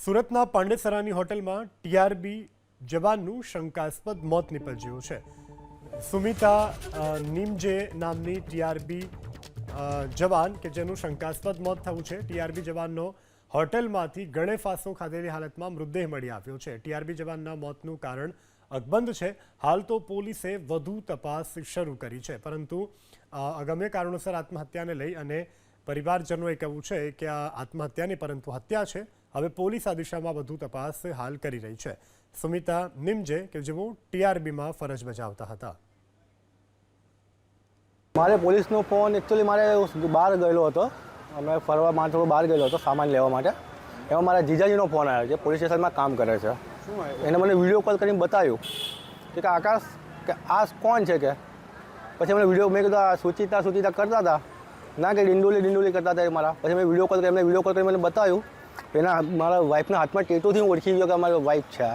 સુરતના પાંડેસરાની હોટલમાં ટીઆરબી જવાનનું શંકાસ્પદ મોત નીપજ્યું છે। સુમિતા નિમજે નામની ટીઆરબી જવાન કે જેનું શંકાસ્પદ મોત થયું છે। ટીઆરબી જવાનનો હોટલમાંથી ગળે ફાંસો ખાધેલી હાલતમાં મૃતદેહ મળી આવ્યો છે। ટીઆરબી જવાનના મોતનું કારણ અકબંધ છે। હાલ તો પોલીસે વધુ તપાસ શરૂ કરી છે, પરંતુ અગમ્ય કારણોસર આત્મહત્યાને લઈ અને પરિવારજનોએ કહ્યું છે કે આ આત્મહત્યા નહીં પરંતુ હત્યા છે। હવે પોલીસ આ દિશામાં વધુ તપાસ હાલ કરી રહી છે। સુમિતા નિમજે કે જેઓ ટીઆરબીમાં ફરજ બજાવતા હતા। મારે પોલીસનો ફોન એકચ્યુઅલી મારે બહાર ગયેલો હતો, અમે ફરવા માટે થોડો બહાર ગયેલો હતો સામાન લેવા માટે। એમાં મારા જીજાજીનો ફોન આવ્યો છે, પોલીસ સ્ટેશનમાં કામ કરે છે। એને મને વિડીયો કોલ કરીને બતાવ્યું કે આકાશ કે આ કોણ છે કે પછી મને વિડીયો મેં કીધું આ સુચિતા કરતા હતા ના કે ડિંડોલી કરતા હતા મારા। પછી મેં વિડીયો કોલ કરી મને બતાવ્યું, એના મારા વાઈફના હાથમાં ટેટુથી હું ઓળખી ગયો કે મારી વાઈફ છે।